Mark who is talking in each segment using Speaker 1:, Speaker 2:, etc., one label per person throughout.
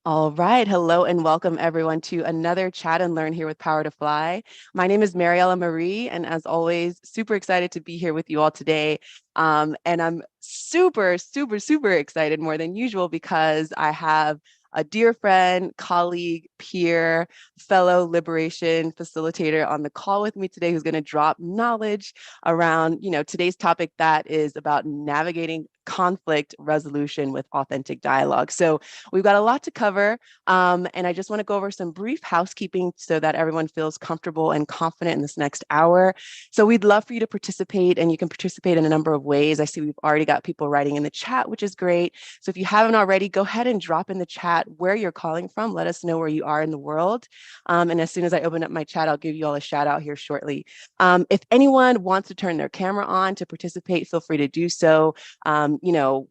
Speaker 1: All right. Hello and welcome everyone to another Chat and Learn here with Power to Fly. My name is Maryella Marie, and as always, super excited to be here with you all today. And I'm super excited more than usual because I have a dear friend, colleague, peer, fellow liberation facilitator on the call with me today who's going to drop knowledge around, today's topic that is about navigating conflict resolution with authentic dialogue. So we've got a lot to cover, and I just want to go over some brief housekeeping so that everyone feels comfortable and confident in this next hour. So we'd love for you to participate, and you can participate in a number of ways. I see we've already got people writing in the chat, which is great. So if you haven't already, go ahead and drop in the chat where you're calling from. Let us know where you are in the world. And as soon as I open up my chat, I'll give you all a shout out here shortly. If anyone wants to turn their camera on to participate, feel free to do so.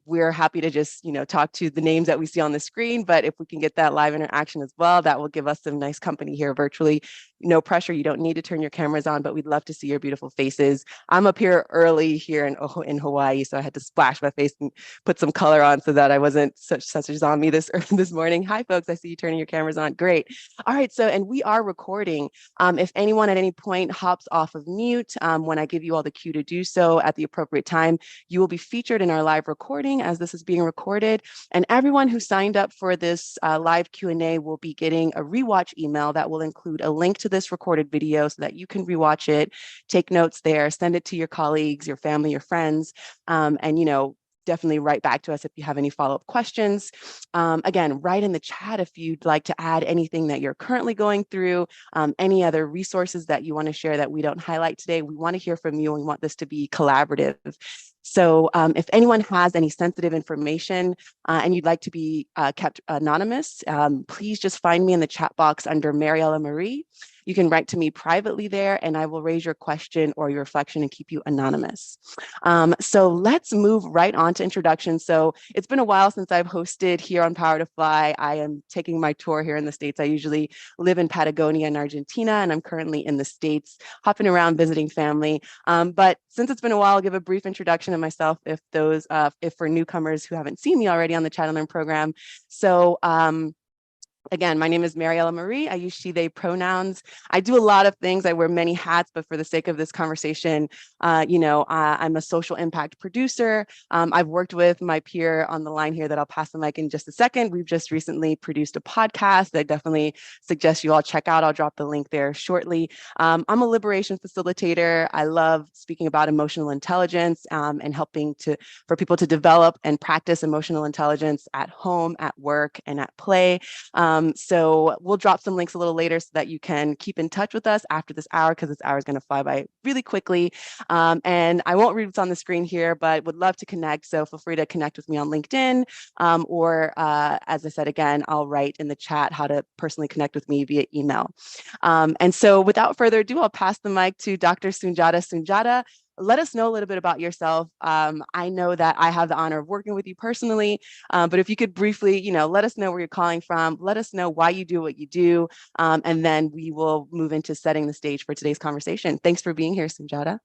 Speaker 1: We're happy to just, talk to the names that we see on the screen, but if we can get that live interaction as well, that will give us some nice company here virtually. No pressure. You don't need to turn your cameras on, but we'd love to see your beautiful faces. I'm up here early here in Hawaii, so I had to splash my face and put some color on so that I wasn't such a zombie this morning. Hi, folks. I see you turning your cameras on. Great. All right. So, and we are recording. If anyone at any point hops off of mute, when I give you all the cue to do so at the appropriate time, you will be featured in our live recording as this is being recorded. And everyone who signed up for this live Q&A will be getting a rewatch email that will include a link to this recorded video so that you can rewatch it, take notes there, send it to your colleagues, your family, your friends, and definitely write back to us if you have any follow-up questions. Again, write in the chat if you'd like to add anything that you're currently going through, any other resources that you want to share that we don't highlight today. We want to hear from you and we want this to be collaborative. So if anyone has any sensitive information and you'd like to be kept anonymous, please just find me in the chat box under Maryella Marie. You can write to me privately there and I will raise your question or your reflection and keep you anonymous. So let's move right on to introduction. So it's been a while since I've hosted here on Power to Fly. I am taking my tour here in the States. I usually live in Patagonia in Argentina, and I'm currently in the States, hopping around visiting family. But since it's been a while, I'll give a brief introduction of myself if for newcomers who haven't seen me already on the Chat and Learn program. So again, my name is Maryella Marie. I use she, they pronouns. I do a lot of things. I wear many hats, but for the sake of this conversation, I'm a social impact producer. I've worked with my peer on the line here that I'll pass the mic in just a second. We've just recently produced a podcast that I definitely suggest you all check out. I'll drop the link there shortly. I'm a liberation facilitator. I love speaking about emotional intelligence and helping for people to develop and practice emotional intelligence at home, at work, and at play. So we'll drop some links a little later so that you can keep in touch with us after this hour, because this hour is going to fly by really quickly. And I won't read what's on the screen here, but would love to connect. So feel free to connect with me on LinkedIn, or as I said, again, I'll write in the chat how to personally connect with me via email. And so without further ado, I'll pass the mic to Dr. Soon-Jahta. Soon-Jahta, let us know a little bit about yourself. I know that I have the honor of working with you personally, but if you could briefly, let us know where you're calling from, let us know why you do what you do, and then we will move into setting the stage for today's conversation. Thanks for being here, Soon-Jahta.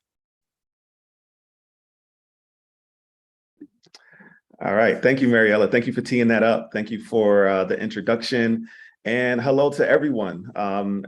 Speaker 2: All right. Thank you, Maryella. Thank you for teeing that up. Thank you for the introduction. And hello to everyone.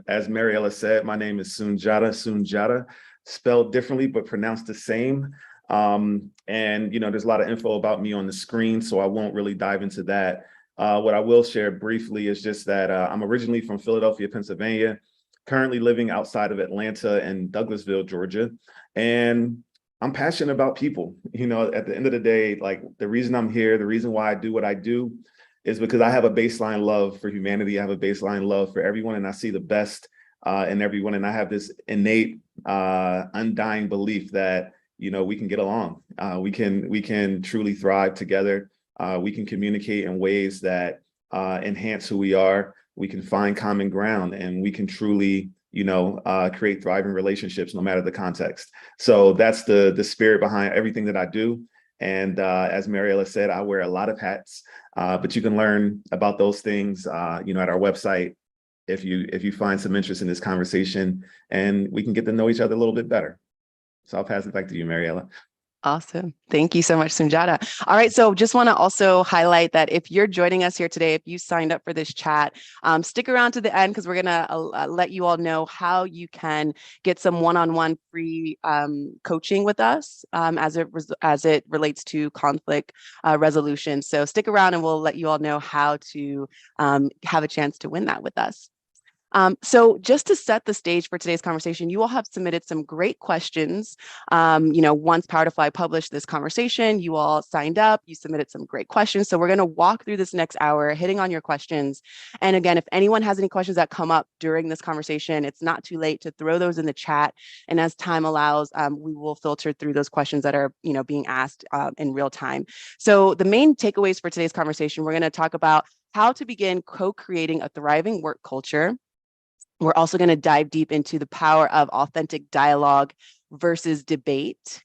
Speaker 2: As Maryella said, my name is Soon-Jahta. Soon-Jahta, spelled differently, but pronounced the same. And, there's a lot of info about me on the screen, so I won't really dive into that. What I will share briefly is just that I'm originally from Philadelphia, Pennsylvania, currently living outside of Atlanta and Douglasville, Georgia. And I'm passionate about people. At the end of the day, like, the reason I'm here, the reason why I do what I do is because I have a baseline love for humanity. I have a baseline love for everyone, and I see the best in everyone. And I have this innate, undying belief that, we can get along. We can truly thrive together. We can communicate in ways that enhance who we are. We can find common ground, and we can truly, create thriving relationships no matter the context. So that's the spirit behind everything that I do. And as Maryella said, I wear a lot of hats, but you can learn about those things, at our website if you find some interest in this conversation, and we can get to know each other a little bit better. So I'll pass it back to you, Maryella.
Speaker 1: Awesome. Thank you so much, Sundiata. All right. So just want to also highlight that if you're joining us here today, if you signed up for this chat, stick around to the end because we're going to let you all know how you can get some one-on-one free coaching with us as it relates to conflict resolution. So stick around and we'll let you all know how to have a chance to win that with us. So just to set the stage for today's conversation, you all have submitted some great questions. Once Power to Fly published this conversation, you all signed up, you submitted some great questions. So we're going to walk through this next hour, hitting on your questions. And again, if anyone has any questions that come up during this conversation, it's not too late to throw those in the chat. And as time allows, we will filter through those questions that are, being asked in real time. So the main takeaways for today's conversation, we're going to talk about how to begin co-creating a thriving work culture. We're also going to dive deep into the power of authentic dialogue versus debate.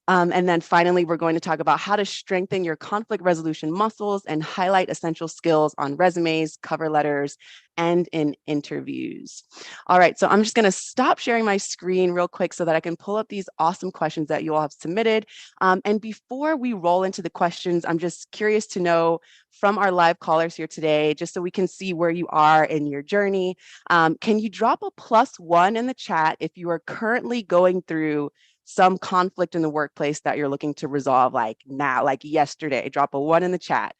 Speaker 1: And then finally, we're going to talk about how to strengthen your conflict resolution muscles and highlight essential skills on resumes, cover letters, and in interviews. All right, so I'm just going to stop sharing my screen real quick so that I can pull up these awesome questions that you all have submitted. And before we roll into the questions, I'm just curious to know from our live callers here today, just so we can see where you are in your journey, can you drop a +1 in the chat if you are currently going through some conflict in the workplace that you're looking to resolve, like now, like yesterday? Drop a 1 in the chat,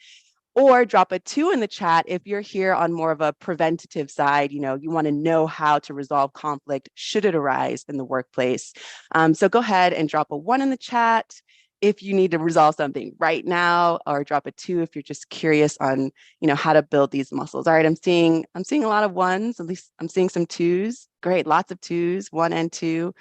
Speaker 1: or drop a 2 in the chat if you're here on more of a preventative side. You want to know how to resolve conflict should it arise in the workplace. So go ahead and drop a 1 in the chat if you need to resolve something right now, or drop a 2 if you're just curious on how to build these muscles. All right, I'm seeing a lot of 1s. At least I'm seeing some 2s. Great, lots of 2s, 1 and 2.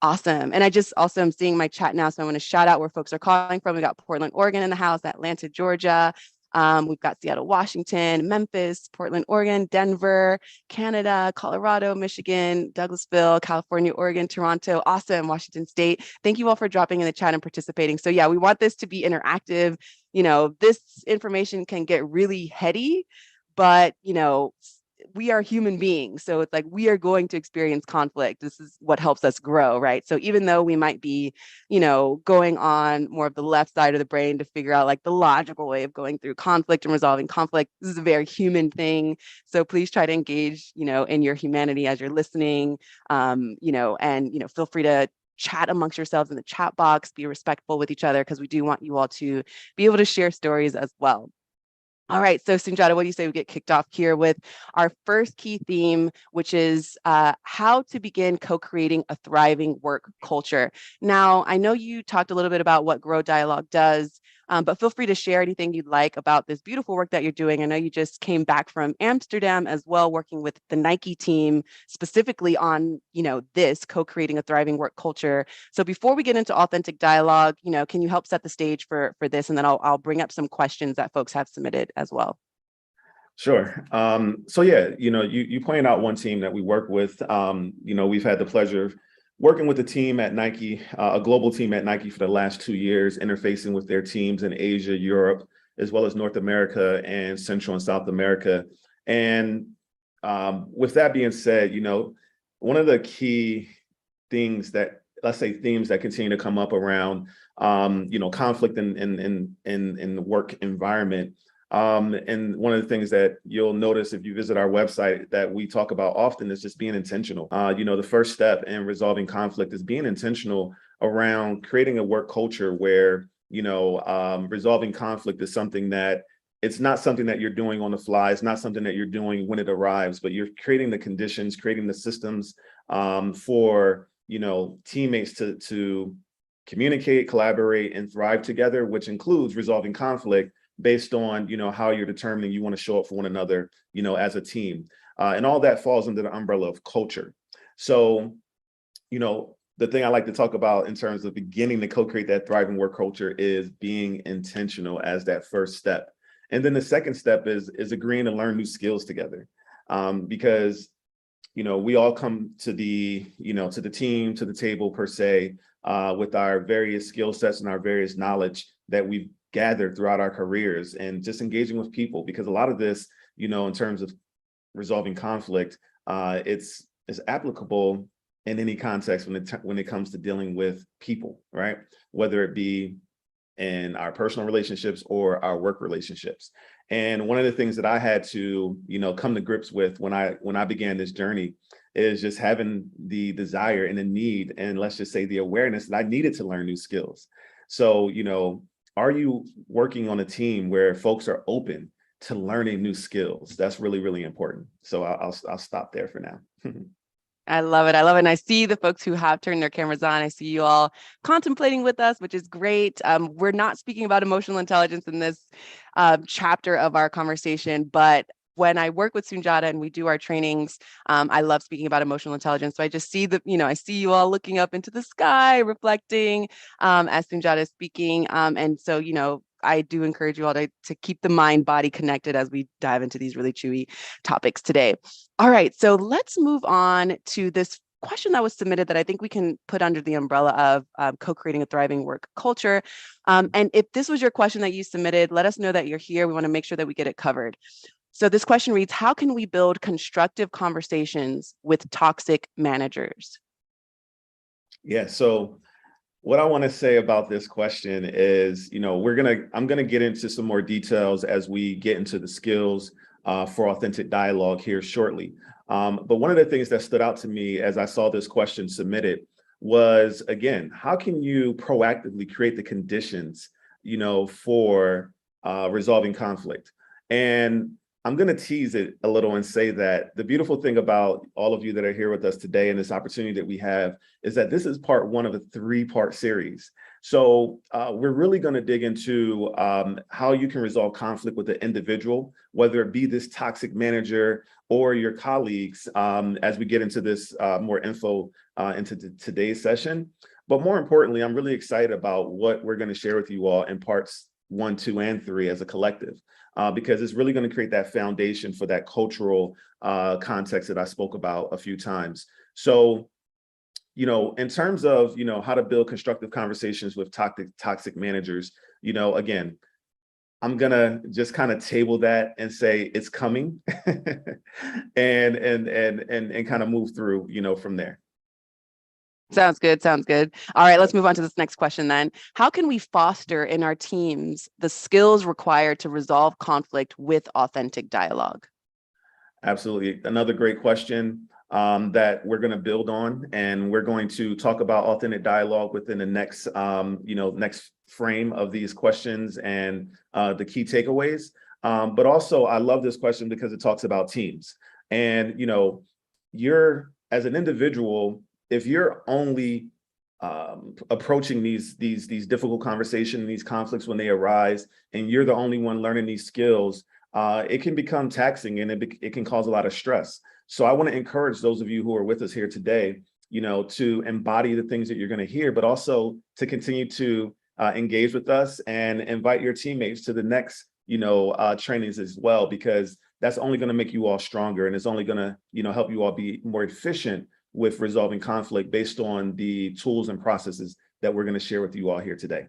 Speaker 1: Awesome. And I just also am seeing my chat now, so I want to shout out where folks are calling from. We got Portland, Oregon in the house, Atlanta, Georgia. We've got Seattle, Washington, Memphis, Portland, Oregon, Denver, Canada, Colorado, Michigan, Douglasville, California, Oregon, Toronto. Awesome. Washington State. Thank you all for dropping in the chat and participating. So yeah, we want this to be interactive. This information can get really heady, but we are human beings. So it's like we are going to experience conflict. This is what helps us grow, right? So even though we might be, going on more of the left side of the brain to figure out like the logical way of going through conflict and resolving conflict, this is a very human thing. So please try to engage, in your humanity as you're listening, and feel free to chat amongst yourselves in the chat box, be respectful with each other, because we do want you all to be able to share stories as well. All right, so Soon-Jahta, what do you say we get kicked off here with our first key theme, which is how to begin co-creating a thriving work culture. Now, I know you talked a little bit about what Grow Dialogue does, but feel free to share anything you'd like about this beautiful work that you're doing. I know you just came back from Amsterdam as well, working with the Nike team specifically on, this co-creating a thriving work culture. So before we get into authentic dialogue, can you help set the stage for this? And then I'll bring up some questions that folks have submitted as well.
Speaker 2: Sure. So yeah, you pointed out one team that we work with. We've had the pleasure of working with a team at Nike, a global team at Nike for the last 2 years, interfacing with their teams in Asia, Europe, as well as North America and Central and South America. And with that being said, one of the key things that, let's say, themes that continue to come up around, conflict in the work environment. And one of the things that you'll notice if you visit our website that we talk about often is just being intentional. The first step in resolving conflict is being intentional around creating a work culture where, resolving conflict is something that it's not something that you're doing on the fly. It's not something that you're doing when it arrives, but you're creating the conditions, creating the systems for, teammates to communicate, collaborate, and thrive together, which includes resolving conflict based on, how you're determining you want to show up for one another, as a team. And all that falls under the umbrella of culture. So, the thing I like to talk about in terms of beginning to co-create that thriving work culture is being intentional as that first step. And then the second step is agreeing to learn new skills together. Because, we all come to the team, to the table per se, with our various skill sets and our various knowledge that we've gathered throughout our careers, and just engaging with people, because a lot of this, in terms of resolving conflict, it's applicable in any context when it comes to dealing with people, right? Whether it be in our personal relationships or our work relationships. And one of the things that I had to, come to grips with when I began this journey is just having the desire and the need, and let's just say the awareness that I needed to learn new skills. So, are you working on a team where folks are open to learning new skills? That's really, really important. So I'll stop there for now.
Speaker 1: I love it. I love it. And I see the folks who have turned their cameras on. I see you all contemplating with us, which is great. We're not speaking about emotional intelligence in this chapter of our conversation, but when I work with Soon-Jahta and we do our trainings, I love speaking about emotional intelligence. So I just see I see you all looking up into the sky, reflecting as Soon-Jahta is speaking. And so, I do encourage you all to keep the mind body connected as we dive into these really chewy topics today. All right, so let's move on to this question that was submitted that I think we can put under the umbrella of co-creating a thriving work culture. And if this was your question that you submitted, let us know that you're here. We want to make sure that we get it covered. So this question reads, how can we build constructive conversations with toxic managers?
Speaker 2: Yeah, so what I want to say about this question is, I'm going to get into some more details as we get into the skills for authentic dialogue here shortly. But one of the things that stood out to me as I saw this question submitted was, again, how can you proactively create the conditions, for resolving conflict? And I'm going to tease it a little and say that the beautiful thing about all of you that are here with us today and this opportunity that we have is that this is part one of a 3-part series. So we're really going to dig into how you can resolve conflict with the individual, whether it be this toxic manager or your colleagues, as we get into this more info into today's session. But more importantly, I'm really excited about what we're going to share with you all in parts 1, 2, and 3 as a collective. Because it's really going to create that foundation for that cultural context that I spoke about a few times. So, in terms of, how to build constructive conversations with toxic managers, again, I'm going to just kind of table that and say it's coming and kind of move through, from there.
Speaker 1: Sounds good. Sounds good. All right, let's move on to this next question then. How can we foster in our teams the skills required to resolve conflict with authentic dialogue?
Speaker 2: Absolutely. Another great question that we're going to build on, and we're going to talk about authentic dialogue within the next, next frame of these questions and the key takeaways. But also, I love this question because it talks about teams. And, you're, as an individual, if you're only approaching these difficult conversations, these conflicts when they arise, and you're the only one learning these skills, it can become taxing, and it can cause a lot of stress. So I want to encourage those of you who are with us here today, to embody the things that you're going to hear, but also to continue to engage with us and invite your teammates to the next, trainings as well, because that's only going to make you all stronger, and it's only going to, help you all be more efficient with resolving conflict based on the tools and processes that we're going to share with you all here today.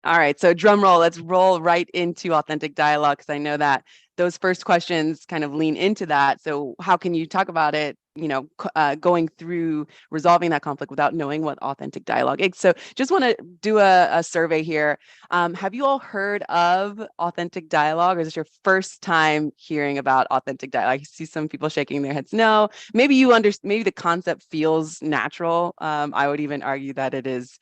Speaker 1: All right, so drum roll, let's roll right into authentic dialogue, because I know that those first questions kind of lean into that. So how can you talk about it, going through resolving that conflict without knowing what authentic dialogue is? So just want to do a survey here. Have you all heard of authentic dialogue, or is this your first time hearing about authentic dialogue? I see some people shaking their heads no. Maybe maybe the concept feels natural. I would even argue that it is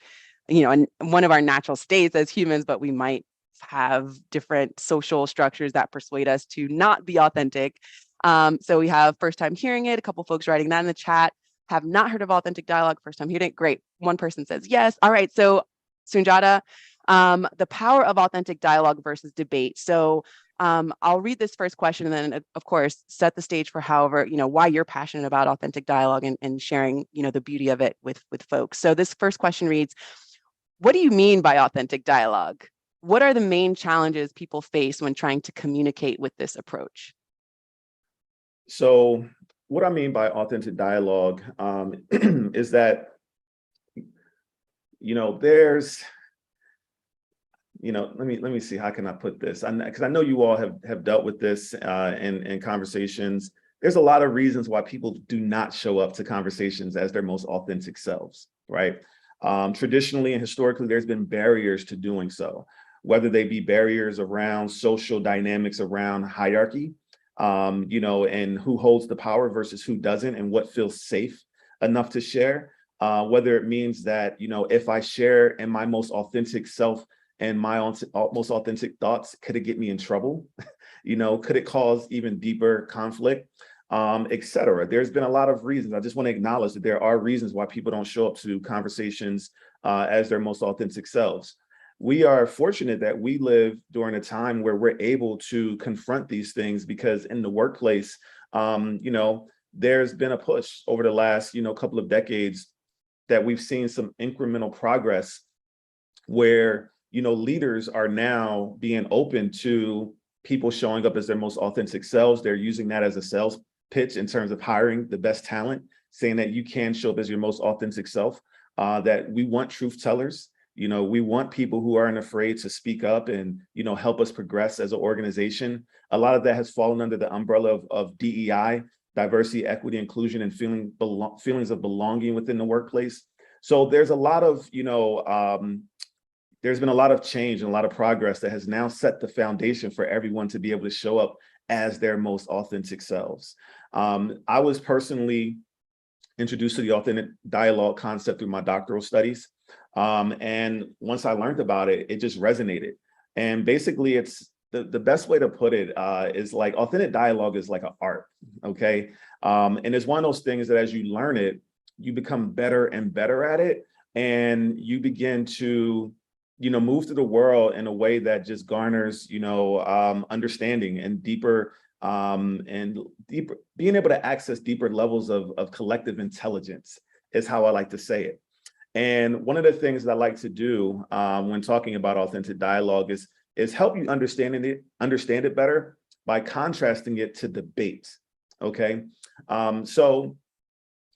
Speaker 1: one of our natural states as humans, but we might have different social structures that persuade us to not be authentic. So we have first time hearing it, a couple folks writing that in the chat, have not heard of authentic dialogue, first time hearing it, great. One person says yes. All right, so Soon-Jahta, the power of authentic dialogue versus debate. So I'll read this first question and then, of course, set the stage for however, why you're passionate about authentic dialogue and sharing, the beauty of it with folks. So this first question reads, what do you mean by authentic dialogue? What are the main challenges people face when trying to communicate with this approach?
Speaker 2: So what I mean by authentic dialogue is that, there's, let me see, how can I put this? Because I know you all have dealt with this in conversations. there's a lot of reasons why people do not show up to conversations as their most authentic selves, right? Traditionally and historically, there's been barriers to doing so, whether they be barriers around social dynamics, around hierarchy, and who holds the power versus who doesn't, and what feels safe enough to share. Whether it means that, if I share in my most authentic self and my most authentic thoughts, could it get me in trouble? Could it cause even deeper conflict? Et cetera. There's been a lot of reasons. I just want to acknowledge that there are reasons why people don't show up to conversations as their most authentic selves. We are fortunate that we live during a time where we're able to confront these things, because in the workplace, there's been a push over the last, couple of decades that we've seen some incremental progress where, leaders are now being open to people showing up as their most authentic selves. They're using that as a sales pitch in terms of hiring the best talent, saying that you can show up as your most authentic self, that we want truth tellers. We want people who aren't afraid to speak up and, help us progress as an organization. A lot of that has fallen under the umbrella of DEI, diversity, equity, inclusion, and feelings of belonging within the workplace. So there's a lot of, there's been a lot of change and a lot of progress that has now set the foundation for everyone to be able to show up as their most authentic selves. I was personally introduced to the authentic dialogue concept through my doctoral studies. And once I learned about it, it just resonated. And basically, it's the best way to put it is like authentic dialogue is like an art, okay? And it's one of those things that as you learn it, you become better and better at it. And you begin to move through the world in a way that just garners, understanding and deeper, being able to access deeper levels of collective intelligence is how I like to say it. And one of the things that I like to do when talking about authentic dialogue is help you understand it better by contrasting it to debate. Okay, so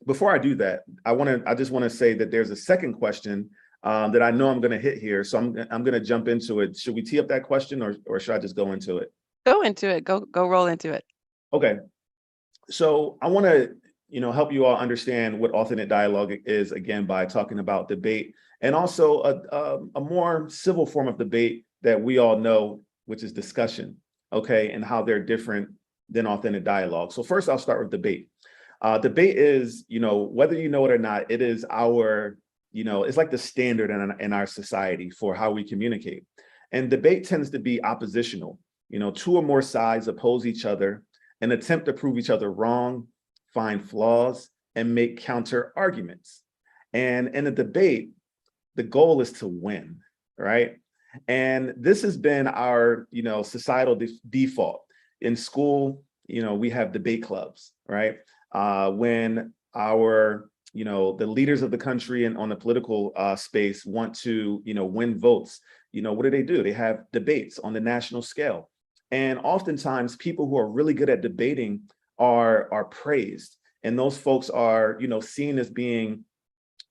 Speaker 2: before I do that, I just want to say that there's a second question that I know I'm going to hit here. So I'm going to jump into it. Should we tee up that question, or should I just go into it?
Speaker 1: Go into it. Go roll into it.
Speaker 2: Okay. So I want to, help you all understand what authentic dialogue is, again, by talking about debate, and also a more civil form of debate that we all know, which is discussion, okay, and how they're different than authentic dialogue. So first, I'll start with debate. Debate is, whether you know it or not, it is our, it's like the standard in our society for how we communicate. And debate tends to be oppositional. Two or more sides oppose each other and attempt to prove each other wrong, find flaws, and make counter arguments. And in a debate, the goal is to win, right? And this has been our, societal default. In school, we have debate clubs, right? When our, the leaders of the country and on the political space want to, win votes, what do? They have debates on the national scale. And oftentimes people who are really good at debating are praised. And those folks are, seen as being,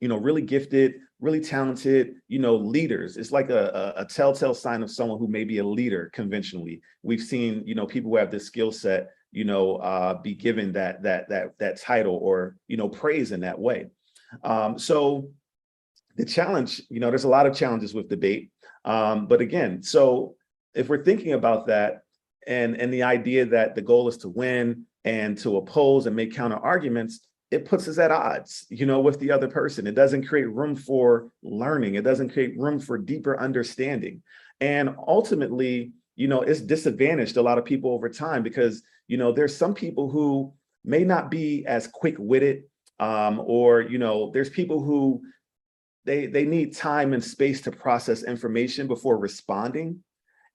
Speaker 2: really gifted, really talented, leaders. It's like a telltale sign of someone who may be a leader conventionally. We've seen, people who have this skill set, be given that title or, praise in that way. So the challenge, there's a lot of challenges with debate. But again, so if we're thinking about that and the idea that the goal is to win and to oppose and make counter arguments, it puts us at odds, with the other person. It doesn't create room for learning. It doesn't create room for deeper understanding. And ultimately, it's disadvantaged a lot of people over time because, there's some people who may not be as quick-witted, or, there's people who they need time and space to process information before responding.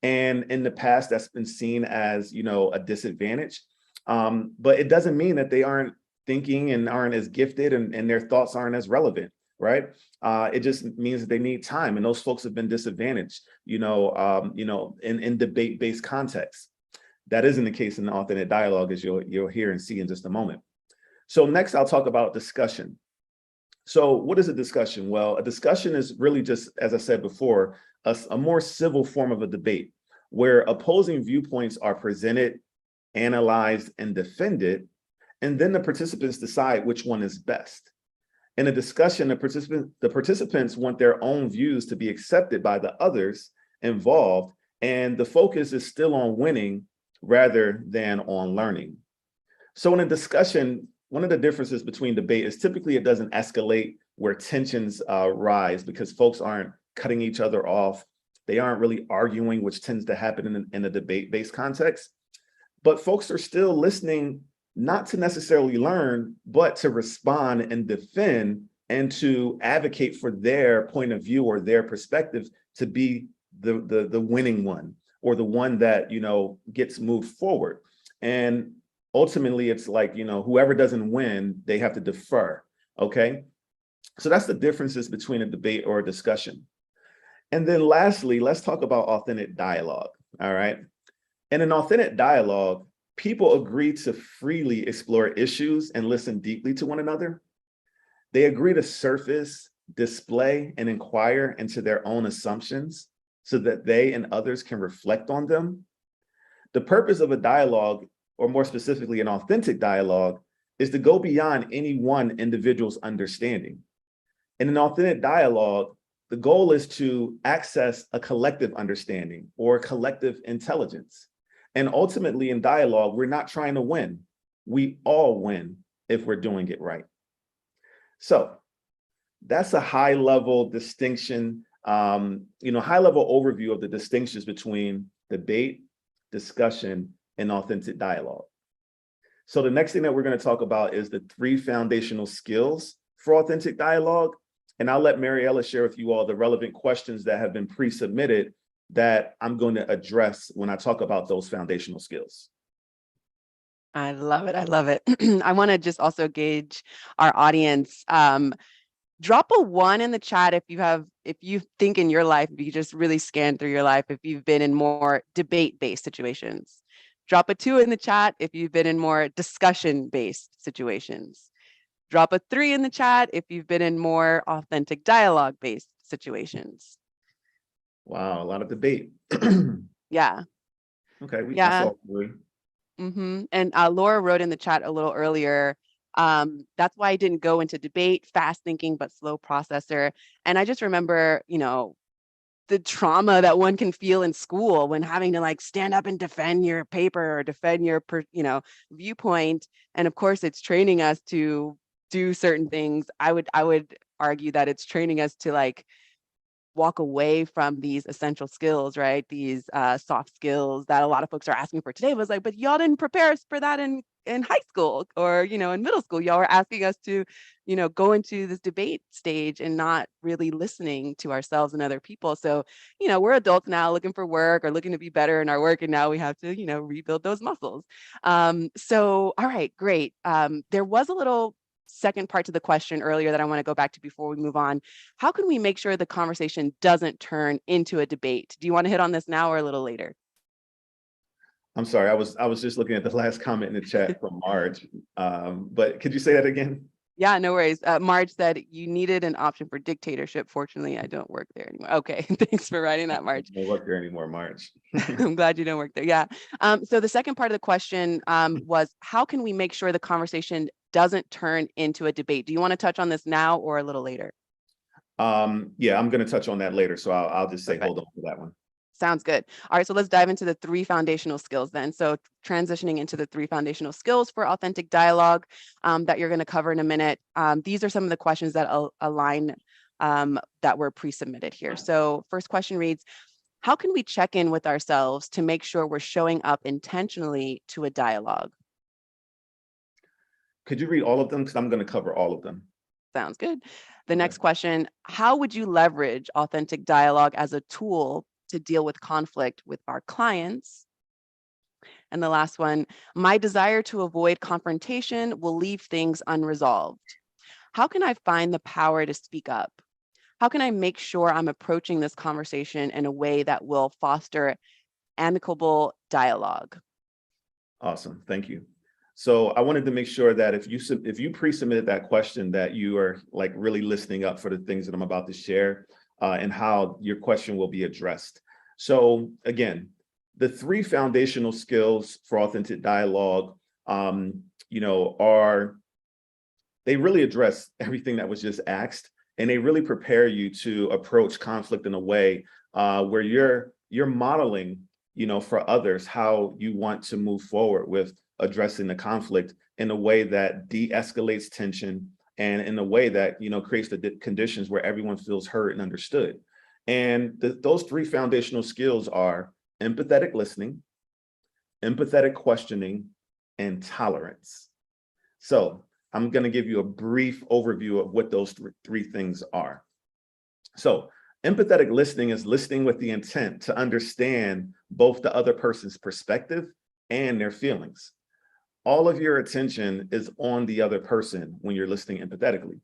Speaker 2: And in the past, that's been seen as, a disadvantage. But it doesn't mean that they aren't thinking and aren't as gifted and their thoughts aren't as relevant, right? It just means that they need time, and those folks have been disadvantaged, in debate-based contexts. That isn't the case in the authentic dialogue, as you'll hear and see in just a moment. So next, I'll talk about discussion. So what is a discussion? Well, a discussion is really just, as I said before, a more civil form of a debate where opposing viewpoints are presented, analyzed, and defended, and then the participants decide which one is best. In a discussion, the participants want their own views to be accepted by the others involved, and the focus is still on winning rather than on learning. So in a discussion, one of the differences between debate is typically it doesn't escalate where tensions rise because folks aren't cutting each other off. They aren't really arguing, which tends to happen in a debate-based context. But folks are still listening, not to necessarily learn, but to respond and defend and to advocate for their point of view or their perspective to be the winning one, or the one that, you know, gets moved forward. And ultimately, it's like, you know, whoever doesn't win, they have to defer. Okay. So that's the differences between a debate or a discussion. And then lastly, let's talk about authentic dialogue. All right. In an authentic dialogue, people agree to freely explore issues and listen deeply to one another. They agree to surface, display, and inquire into their own assumptions so that they and others can reflect on them. The purpose of a dialogue, or more specifically, an authentic dialogue, is to go beyond any one individual's understanding. In an authentic dialogue, the goal is to access a collective understanding or collective intelligence. And ultimately, in dialogue, we're not trying to win. We all win if we're doing it right. So that's a high-level distinction, high-level overview of the distinctions between debate, discussion, and authentic dialogue. So the next thing that we're going to talk about is the 3 foundational skills for authentic dialogue. And I'll let Maryella share with you all the relevant questions that have been pre-submitted that I'm going to address when I talk about those foundational skills.
Speaker 1: I love it. I love it. I want to just also gauge our audience. Drop a 1 in the chat if you think in your life, if you just really scan through your life, if you've been in more debate-based situations. Drop a 2 in the chat if you've been in more discussion-based situations. Drop a 3 in the chat if you've been in more authentic dialogue-based situations.
Speaker 2: Wow, a lot of debate.
Speaker 1: Yeah.
Speaker 2: Okay, I
Speaker 1: Yeah.
Speaker 2: saw 3.
Speaker 1: And Laura wrote in the chat a little earlier, that's why I didn't go into debate, fast thinking, but slow processor. And I just remember, the trauma that one can feel in school when having to like stand up and defend your paper or defend your, viewpoint. And of course, it's training us to do certain things. I would argue that it's training us to like walk away from these essential skills, right? These soft skills that a lot of folks are asking for today. Was like, but y'all didn't prepare us for that in high school or, in middle school. Y'all were asking us to, go into this debate stage and not really listening to ourselves and other people. So, we're adults now looking for work or looking to be better in our work. And now we have to, rebuild those muscles. So, all right, great. There was a little second part to the question earlier that I want to go back to before we move on. How can we make sure the conversation doesn't turn into a debate? Do you want to hit on this now or a little later?
Speaker 2: I'm sorry, I was just looking at the last comment in the chat from Marge, but could you say that again?
Speaker 1: Yeah, no worries. Marge said you needed an option for dictatorship. Fortunately, I don't work there anymore. Okay, thanks for writing that, Marge.
Speaker 2: I don't work there anymore, Marge.
Speaker 1: I'm glad you don't work there. Yeah. So the second part of the question was, how can we make sure the conversation doesn't turn into a debate? Do you want to touch on this now or a little later?
Speaker 2: Yeah, I'm going to touch on that later. So I'll just say,
Speaker 1: Perfect.
Speaker 2: hold on for that one.
Speaker 1: Sounds good. All right, so let's dive into the 3 foundational skills then. So transitioning into the 3 foundational skills for authentic dialogue that you're going to cover in a minute. These are some of the questions that align that were pre-submitted here. So first question reads, how can we check in with ourselves to make sure we're showing up intentionally to a dialogue?
Speaker 2: Could you read all of them? Because I'm going to cover all of them.
Speaker 1: Sounds good. The next question, how would you leverage authentic dialogue as a tool to deal with conflict with our clients? And the last one, my desire to avoid confrontation will leave things unresolved. How can I find the power to speak up? How can I make sure I'm approaching this conversation in a way that will foster amicable dialogue?
Speaker 2: Awesome. Thank you. So I wanted to make sure that if you pre-submitted that question, that you are like really listening up for the things that I'm about to share and how your question will be addressed. So again, the 3 foundational skills for authentic dialogue are they really address everything that was just asked, and they really prepare you to approach conflict in a way where you're modeling, for others how you want to move forward with addressing the conflict in a way that de-escalates tension and in a way that creates the conditions where everyone feels heard and understood. And those three foundational skills are empathetic listening, empathetic questioning, and tolerance. So I'm going to give you a brief overview of what those three things are. So empathetic listening is listening with the intent to understand both the other person's perspective and their feelings. All of your attention is on the other person when you're listening empathetically.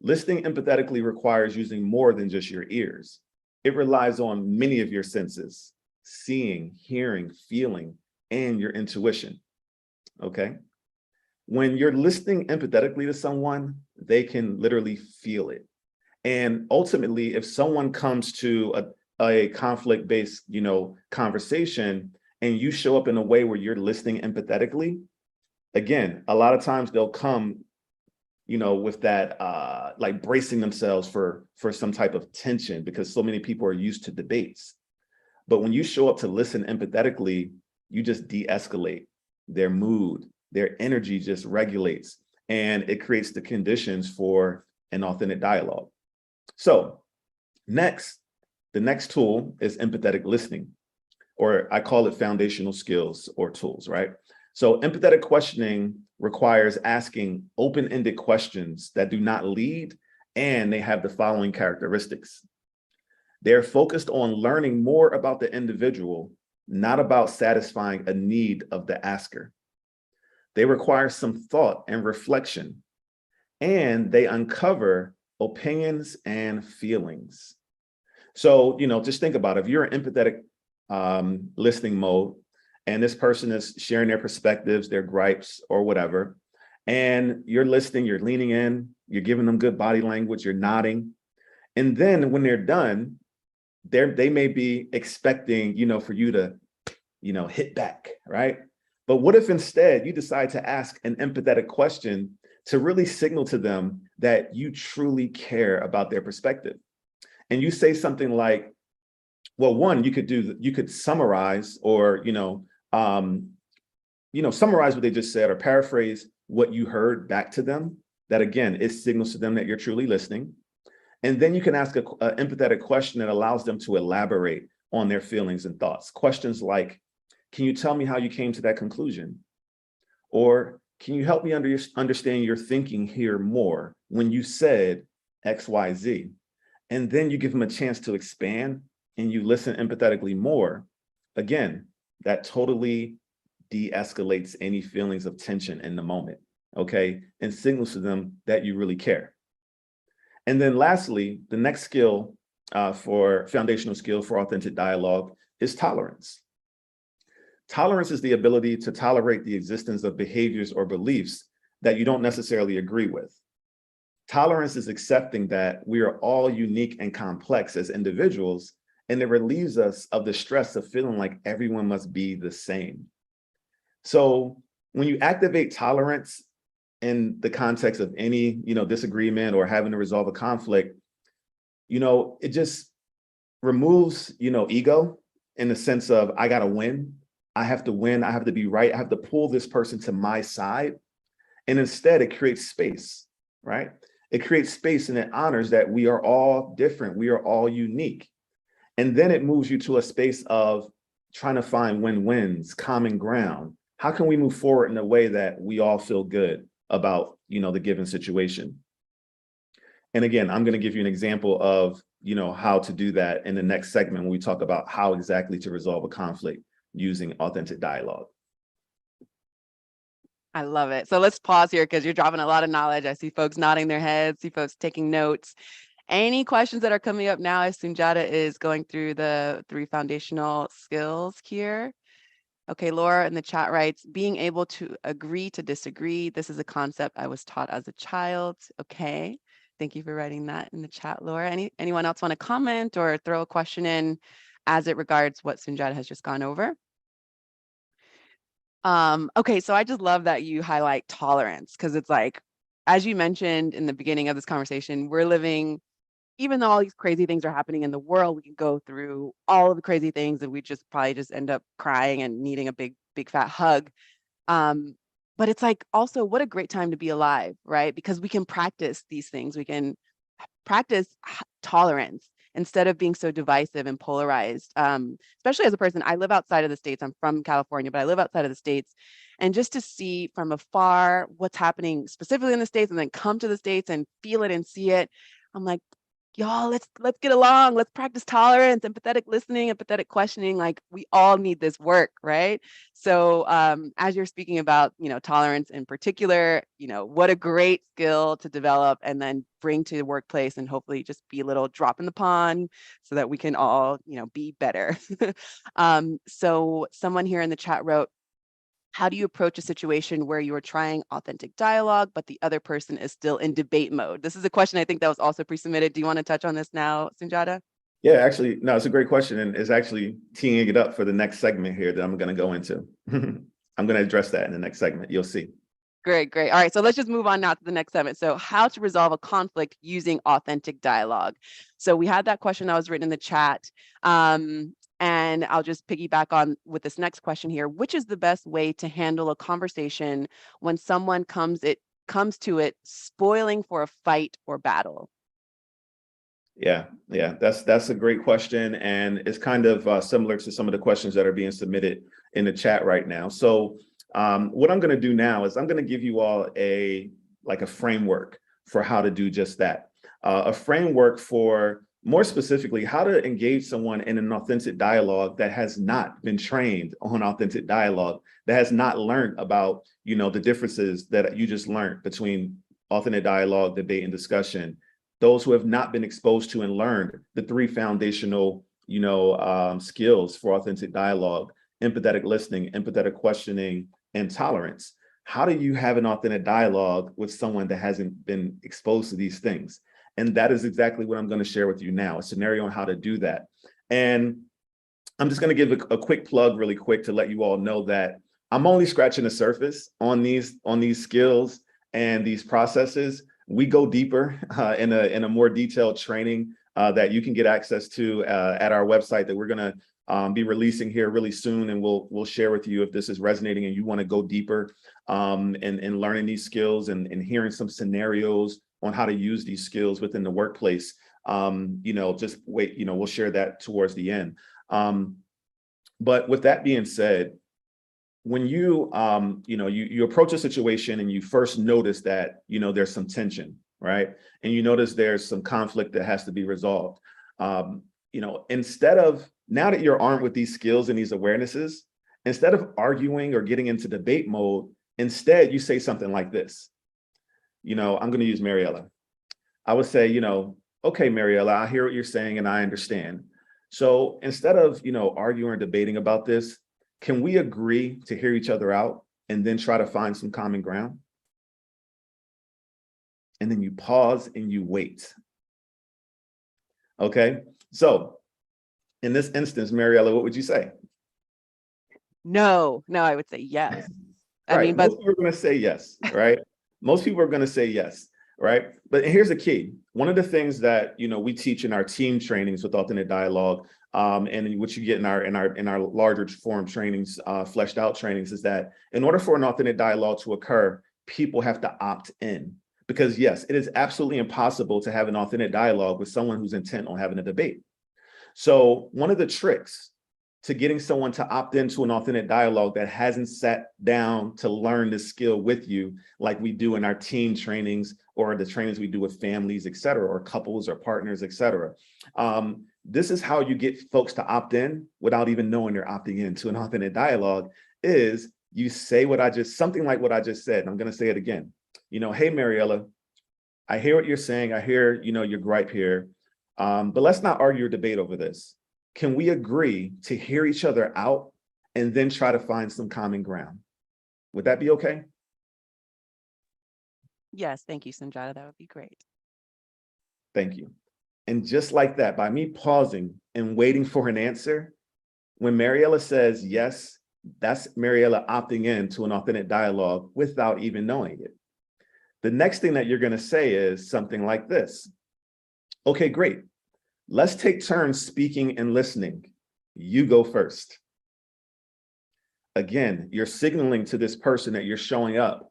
Speaker 2: Listening empathetically requires using more than just your ears. It relies on many of your senses: seeing, hearing, feeling, and your intuition. Okay? When you're listening empathetically to someone, they can literally feel it. And ultimately, if someone comes to a conflict-based, conversation, and you show up in a way where you're listening empathetically, again, a lot of times they'll come, with that, like bracing themselves for some type of tension, because so many people are used to debates. But when you show up to listen empathetically, you just de-escalate their mood, their energy just regulates, and it creates the conditions for an authentic dialogue. So the next tool is empathetic listening, or I call it foundational skills or tools, right? So empathetic questioning requires asking open-ended questions that do not lead, and they have the following characteristics. They're focused on learning more about the individual, not about satisfying a need of the asker. They require some thought and reflection, and they uncover opinions and feelings. So, just think about it. If you're in empathetic listening mode, and this person is sharing their perspectives, their gripes, or whatever, and you're listening, you're leaning in, you're giving them good body language, you're nodding. And then when they're done, they may be expecting, for you to, hit back, right? But what if instead you decide to ask an empathetic question to really signal to them that you truly care about their perspective? And you say something like, well, one, you could summarize, or, summarize what they just said, or paraphrase what you heard back to them. That again, it signals to them that you're truly listening. And then you can ask an empathetic question that allows them to elaborate on their feelings and thoughts. Questions like, can you tell me how you came to that conclusion? Or can you help me understand your thinking here more when you said X, Y, Z? And then you give them a chance to expand and you listen empathetically more. Again, that totally de-escalates any feelings of tension in the moment, okay? And signals to them that you really care. And then lastly, the next skill for foundational skill for authentic dialogue is tolerance. Tolerance is the ability to tolerate the existence of behaviors or beliefs that you don't necessarily agree with. Tolerance is accepting that we are all unique and complex as individuals, and it relieves us of the stress of feeling like everyone must be the same. So when you activate tolerance in the context of any, disagreement or having to resolve a conflict, it just removes, ego, in the sense of, I gotta win. I have to win. I have to be right. I have to pull this person to my side. And instead it creates space, right? It creates space and it honors that we are all different. We are all unique. And then it moves you to a space of trying to find win-wins, common ground. How can we move forward in a way that we all feel good about, the given situation? And again, I'm going to give you an example of, how to do that in the next segment when we talk about how exactly to resolve a conflict using authentic dialogue.
Speaker 1: I love it. So let's pause here because you're dropping a lot of knowledge. I see folks nodding their heads, see folks taking notes. Any questions that are coming up now as Soon-Jahta is going through the 3 foundational skills here? Okay, Laura in the chat writes, being able to agree to disagree. This is a concept I was taught as a child. Okay, thank you for writing that in the chat, Laura. Anyone else want to comment or throw a question in as it regards what Soon-Jahta has just gone over? Okay, so I just love that you highlight tolerance because it's like, as you mentioned in the beginning of this conversation, we're living, even though all these crazy things are happening in the world, we can go through all of the crazy things and we just probably just end up crying and needing a big, big fat hug. Um, but it's like also what a great time to be alive, right? Because we can practice these things. We can practice tolerance instead of being so divisive and polarized. Especially as a person, I live outside of the States. I'm from California, but I live outside of the States. And just to see from afar what's happening specifically in the States and then come to the States and feel it and see it, I'm like, y'all, let's get along. Let's practice tolerance, empathetic listening, empathetic questioning. Like we all need this work, right? So as you're speaking about, tolerance in particular, what a great skill to develop and then bring to the workplace and hopefully just be a little drop in the pond so that we can all, be better. So someone here in the chat wrote, how do you approach a situation where you are trying authentic dialogue, but the other person is still in debate mode? This is a question I think that was also pre-submitted. Do you want to touch on this now, Soon-Jahta?
Speaker 2: Yeah, actually, no, it's a great question, and it's actually teeing it up for the next segment here that I'm going to go into. I'm going to address that in the next segment. You'll see.
Speaker 1: Great, great. All right, so let's just move on now to the next segment. So how to resolve a conflict using authentic dialogue. So we had that question that was written in the chat. And I'll just piggyback on with this next question here. Which is the best way to handle a conversation when someone comes to it spoiling for a fight or battle?
Speaker 2: Yeah, that's a great question, and it's kind of similar to some of the questions that are being submitted in the chat right now. So what I'm going to do now is I'm going to give you all a framework for how to do just that. A framework for more specifically how to engage someone in an authentic dialogue that has not been trained on authentic dialogue, that has not learned about, the differences that you just learned between authentic dialogue, debate, and discussion. Those who have not been exposed to and learned the three foundational, skills for authentic dialogue: empathetic listening, empathetic questioning, and tolerance. How do you have an authentic dialogue with someone that hasn't been exposed to these things? And that is exactly what I'm going to share with you now, a scenario on how to do that. And I'm just going to give a quick plug really quick to let you all know that I'm only scratching the surface on these skills and these processes. We go deeper in a more detailed training that you can get access to at our website that we're going to be releasing here really soon, and we'll share with you if this is resonating and you want to go deeper in learning these skills and hearing some scenarios on how to use these skills within the workplace. Just wait, we'll share that towards the end. But with that being said, when you you approach a situation and you first notice that there's some tension, right, and you notice there's some conflict that has to be resolved, instead of, now that you're armed with these skills and these awarenesses, instead of arguing or getting into debate mode, instead you say something like this. I'm going to use Maryella. I would say, okay, Maryella, I hear what you're saying and I understand. So instead of arguing or debating about this, can we agree to hear each other out and then try to find some common ground? And then you pause and you wait. Okay, so in this instance, Maryella, what would you say?
Speaker 1: No, I would say yes. I
Speaker 2: Right.
Speaker 1: mean, but
Speaker 2: Most people are going to say yes, right? Most people are going to say yes, right? But here's the key. One of the things that we teach in our team trainings with authentic dialogue, and which you get in our larger form trainings, fleshed out trainings, is that in order for an authentic dialogue to occur, people have to opt in. Because yes, it is absolutely impossible to have an authentic dialogue with someone who's intent on having a debate. So one of the tricks to getting someone to opt into an authentic dialogue that hasn't sat down to learn this skill with you, like we do in our team trainings or the trainings we do with families, et cetera, or couples or partners, et cetera. This is how you get folks to opt in without even knowing they're opting into an authentic dialogue, is you say something like what I just said. And I'm going to say it again. Hey, Maryella, I hear what you're saying. I hear, your gripe here, but let's not argue or debate over this. Can we agree to hear each other out and then try to find some common ground? Would that be okay?
Speaker 1: yes, thank you, Sundiata. That would be great.
Speaker 2: Thank you. And just like that, by me pausing and waiting for an answer, when Maryella says yes, That's Maryella opting in to an authentic dialogue without even knowing it. The next thing that you're going to say is something like this. Okay, great. Let's take turns speaking and listening. You go first. Again, you're signaling to this person that you're showing up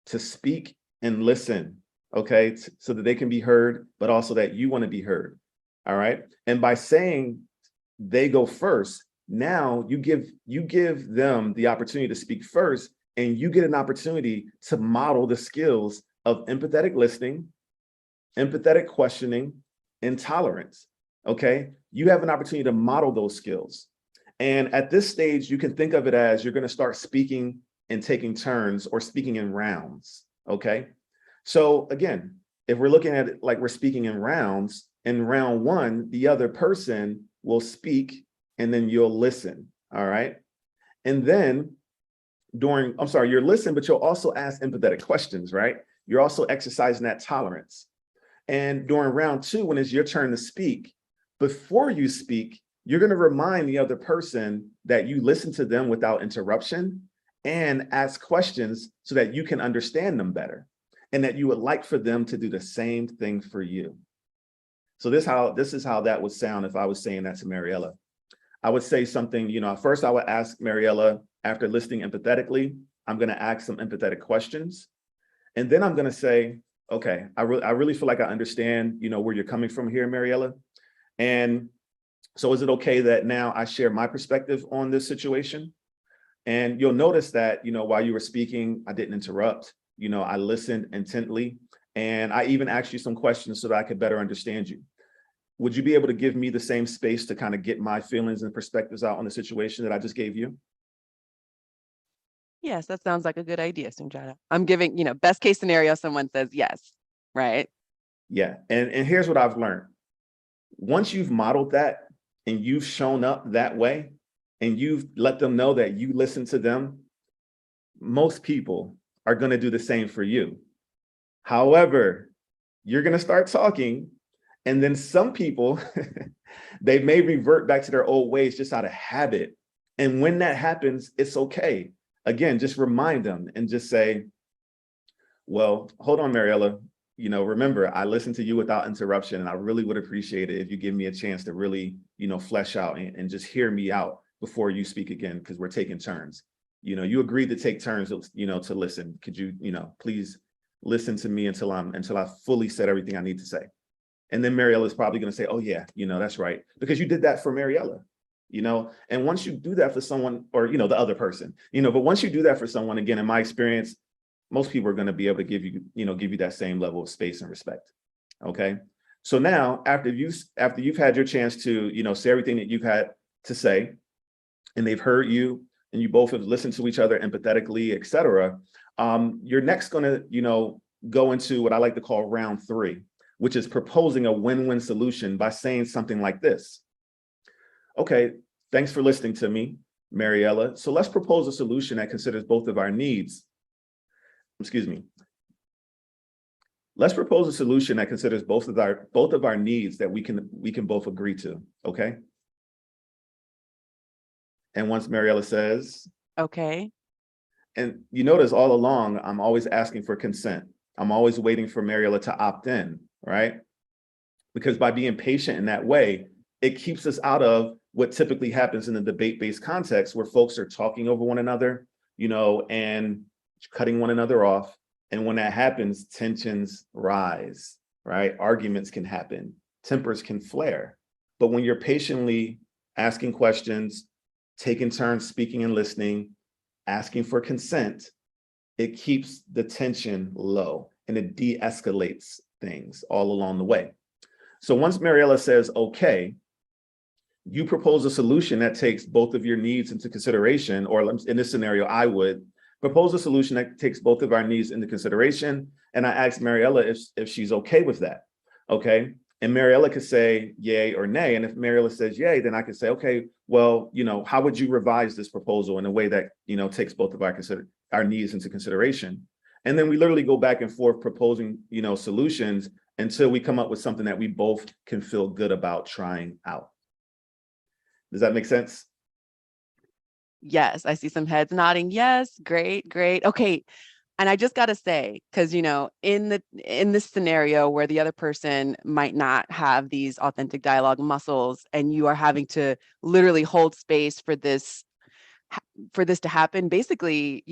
Speaker 2: to speak and listen, okay, so that they can be heard, but also that you want to be heard. All right. And by saying they go first, now you give them the opportunity to speak first, and you get an opportunity to model the skills of empathetic listening, empathetic questioning, and tolerance. Okay. You have an opportunity to model those skills. And at this stage, you can think of it as you're going to start speaking and taking turns or speaking in rounds. Okay. So again, if we're looking at it like we're speaking in rounds, in round one, the other person will speak and then you'll listen. All right. And then you'll listen, but you'll also ask empathetic questions, right? You're also exercising that tolerance. And during round two, when it's your turn to speak, before you speak, you're going to remind the other person that you listen to them without interruption and ask questions so that you can understand them better and that you would like for them to do the same thing for you. So this is how that would sound if I was saying that to Maryella. I would say something, first I would ask Maryella, after listening empathetically, I'm going to ask some empathetic questions. And then I'm going to say, okay, I really feel like I understand, where you're coming from here, Maryella. And so is it okay that now I share my perspective on this situation? And you'll notice that, while you were speaking, I didn't interrupt. I listened intently, and I even asked you some questions so that I could better understand you. Would you be able to give me the same space to kind of get my feelings and perspectives out on the situation that I just gave you?
Speaker 1: Yes, that sounds like a good idea, Soon-Jahta. I'm giving, best case scenario, someone says yes, right?
Speaker 2: Yeah. And here's what I've learned. Once you've modeled that and you've shown up that way and you've let them know that you listen to them, most people are going to do the same for you. However, you're going to start talking, and then some people, they may revert back to their old ways just out of habit. And when that happens, it's okay. Again, just remind them and just say, well, hold on, Maryella. Remember, I listened to you without interruption, and I really would appreciate it if you give me a chance to really, flesh out and just hear me out before you speak again, because we're taking turns. You agreed to take turns, to listen. Could you, please listen to me until I fully said everything I need to say. And then Maryella is probably going to say, oh yeah, that's right, because you did that for Maryella. And once you do that for someone, or the other person, but once you do that for someone, again, in my experience, most people are going to be able to give you that same level of space and respect. Okay. So now after you've had your chance to, say everything that you've had to say, and they've heard you, and you both have listened to each other empathetically, et cetera, you're next going to, go into what I like to call round three, which is proposing a win-win solution by saying something like this. Okay, thanks for listening to me, Maryella. So let's propose a solution that considers both of our needs. Excuse me. Let's propose a solution that considers both of our needs that we can both agree to. Okay. And once Maryella says,
Speaker 1: okay.
Speaker 2: And you notice all along, I'm always asking for consent. I'm always waiting for Maryella to opt in, right? Because by being patient in that way, it keeps us out of what typically happens in the debate-based context where folks are talking over one another, and cutting one another off. And when that happens, tensions rise, right? Arguments can happen, tempers can flare. But when you're patiently asking questions, taking turns speaking and listening, asking for consent, it keeps the tension low and it de-escalates things all along the way. So once Maryella says, okay, you propose a solution that takes both of your needs into consideration, or in this scenario, I would propose a solution that takes both of our needs into consideration. And I asked Maryella if she's okay with that. Okay. And Maryella could say yay or nay. And if Maryella says yay, then I could say, okay, well, how would you revise this proposal in a way that, takes both of our needs into consideration? And then we literally go back and forth proposing, solutions until we come up with something that we both can feel good about trying out. Does that make sense?
Speaker 1: Yes, I see some heads nodding. Yes, great, great. Okay. And I just got to say, because in this scenario where the other person might not have these authentic dialogue muscles, and you are having to literally hold space for this to happen, basically,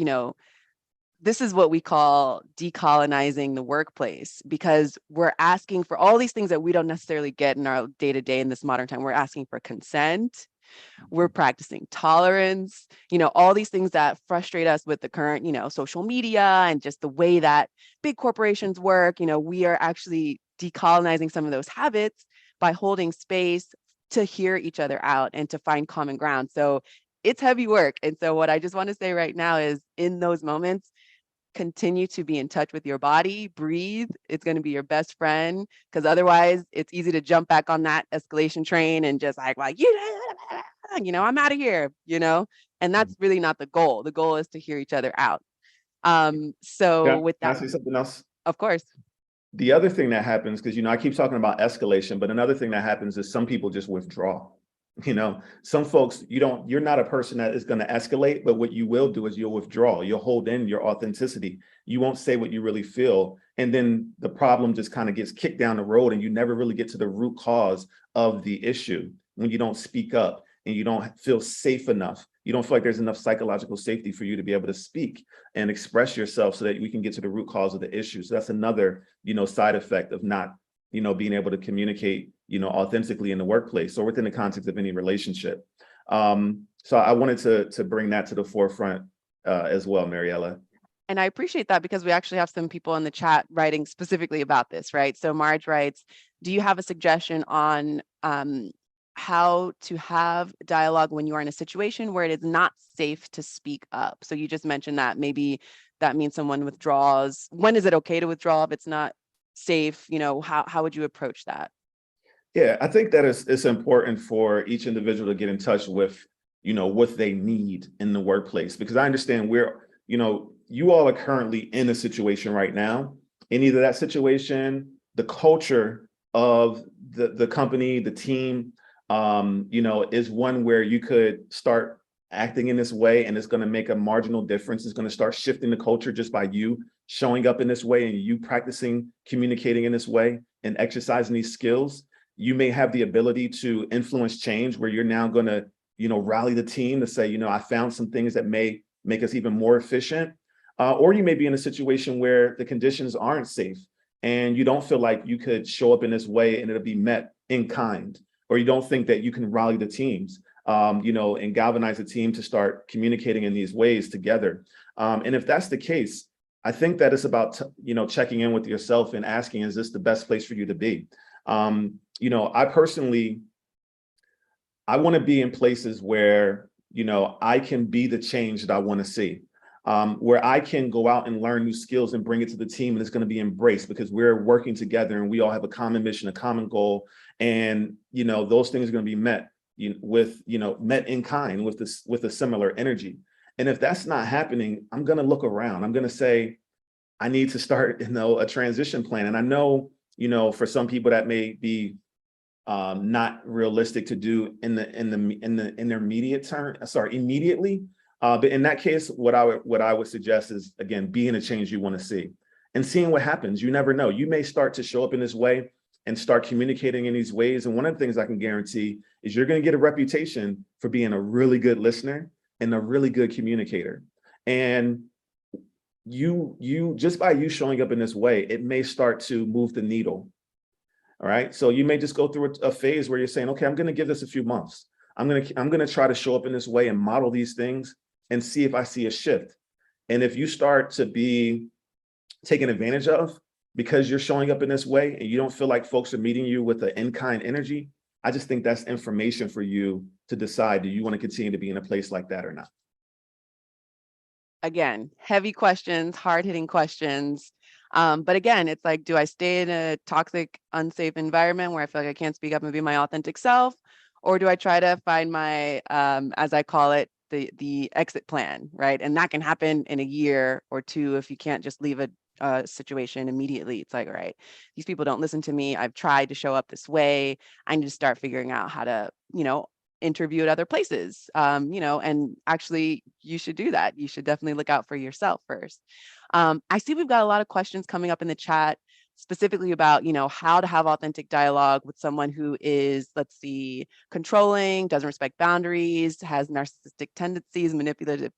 Speaker 1: this is what we call decolonizing the workplace, because we're asking for all these things that we don't necessarily get in our day to day in this modern time. We're asking for consent, we're practicing tolerance, all these things that frustrate us with the current, social media and just the way that big corporations work. We are actually decolonizing some of those habits by holding space to hear each other out and to find common ground. So it's heavy work. And so what I just want to say right now is, in those moments, continue to be in touch with your body, breathe. It's going to be your best friend, because otherwise it's easy to jump back on that escalation train and just like, I'm out of here, and that's really not the goal. The goal is to hear each other out. So
Speaker 2: Can
Speaker 1: with
Speaker 2: I
Speaker 1: that,
Speaker 2: say something else?
Speaker 1: of course.
Speaker 2: The other thing that happens, because I keep talking about escalation, but another thing that happens is some people just withdraw. Some folks, you're not a person that is going to escalate, but what you will do is you'll withdraw. You'll hold in your authenticity. You won't say what you really feel. And then the problem just kind of gets kicked down the road, and you never really get to the root cause of the issue when you don't speak up and you don't feel safe enough. You don't feel like there's enough psychological safety for you to be able to speak and express yourself so that we can get to the root cause of the issue. So that's another, side effect of not, being able to communicate, authentically in the workplace or within the context of any relationship. So I wanted to bring that to the forefront as well, Maryella.
Speaker 1: And I appreciate that, because we actually have some people in the chat writing specifically about this, right? So Marge writes, do you have a suggestion on how to have dialogue when you are in a situation where it is not safe to speak up? So you just mentioned that maybe that means someone withdraws. When is it okay to withdraw if it's not safe? How would you approach that?
Speaker 2: Yeah, I think that it's important for each individual to get in touch with, what they need in the workplace, because I understand you all are currently in a situation right now, and either that situation, the culture of the company, the team, is one where you could start acting in this way, and it's going to make a marginal difference. It's going to start shifting the culture just by you showing up in this way and you practicing communicating in this way and exercising these skills. You may have the ability to influence change, where you're now going to, rally the team to say, I found some things that may make us even more efficient. Or you may be in a situation where the conditions aren't safe and you don't feel like you could show up in this way and it'll be met in kind, or you don't think that you can rally the teams, and galvanize the team to start communicating in these ways together. And if that's the case, I think that it's about, checking in with yourself and asking, is this the best place for you to be? I personally, I want to be in places where, I can be the change that I want to see, where I can go out and learn new skills and bring it to the team, and it's going to be embraced because we're working together and we all have a common mission, a common goal. And, those things are going to be met met in kind with a similar energy. And if that's not happening, I'm going to look around. I'm going to say, I need to start, a transition plan. And I know, for some people that may be not realistic to do in the intermediate term, immediately. But in that case, what I would suggest is, again, being a change you want to see and seeing what happens. You never know. You may start to show up in this way and start communicating in these ways. And one of the things I can guarantee is you're going to get a reputation for being a really good listener and a really good communicator. And you just by you showing up in this way, it may start to move the needle. All right. So you may just go through a phase where you're saying, okay, I'm going to give this a few months. I'm going to try to show up in this way and model these things and see if I see a shift. And if you start to be taken advantage of because you're showing up in this way and you don't feel like folks are meeting you with an in-kind energy, I just think that's information for you to decide, do you want to continue to be in a place like that or not?
Speaker 1: Again, heavy questions, hard-hitting questions. But again, it's like, do I stay in a toxic, unsafe environment where I feel like I can't speak up and be my authentic self? Or do I try to find my, as I call it, the exit plan, right? And that can happen in a year or two if you can't just leave a situation immediately. It's like, all right, these people don't listen to me. I've tried to show up this way. I need to start figuring out how to, interview at other places, and actually you should do that. You should definitely look out for yourself first. I see we've got a lot of questions coming up in the chat, specifically about, how to have authentic dialogue with someone who is, let's see, controlling, doesn't respect boundaries, has narcissistic tendencies, manipulative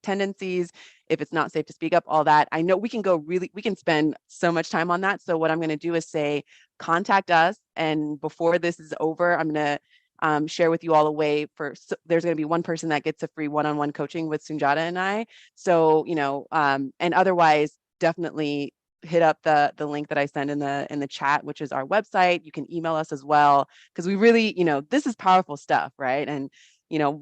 Speaker 1: tendencies, if it's not safe to speak up, all that. I know we can spend so much time on that. So what I'm going to do is say, contact us. And before this is over, I'm going to share with you all a way there's going to be one person that gets a free one-on-one coaching with Soon-Jahta and I. So, and otherwise, definitely hit up the link that I send in the chat, which is our website. You can email us as well, because we really, this is powerful stuff, right? And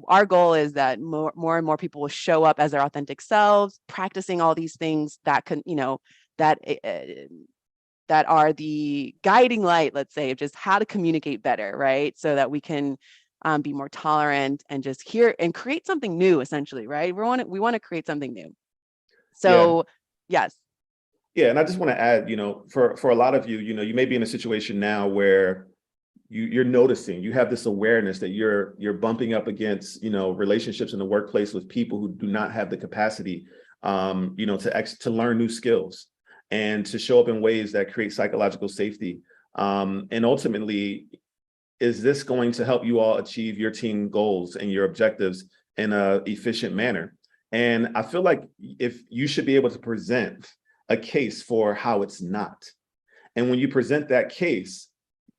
Speaker 1: our goal is that more and more people will show up as their authentic selves, practicing all these things that can, that that are the guiding light, let's say, of just how to communicate better, right? So that we can be more tolerant and just hear and create something new, essentially, right? We want to create something new.
Speaker 2: Yeah.
Speaker 1: So, yes.
Speaker 2: Yeah, and I just want to add, for a lot of you, you may be in a situation now where you're noticing, you have this awareness that you're bumping up against, relationships in the workplace with people who do not have the capacity, to learn new skills and to show up in ways that create psychological safety. And ultimately, is this going to help you all achieve your team goals and your objectives in a efficient manner? And I feel like if you should be able to present a case for how it's not. And when you present that case,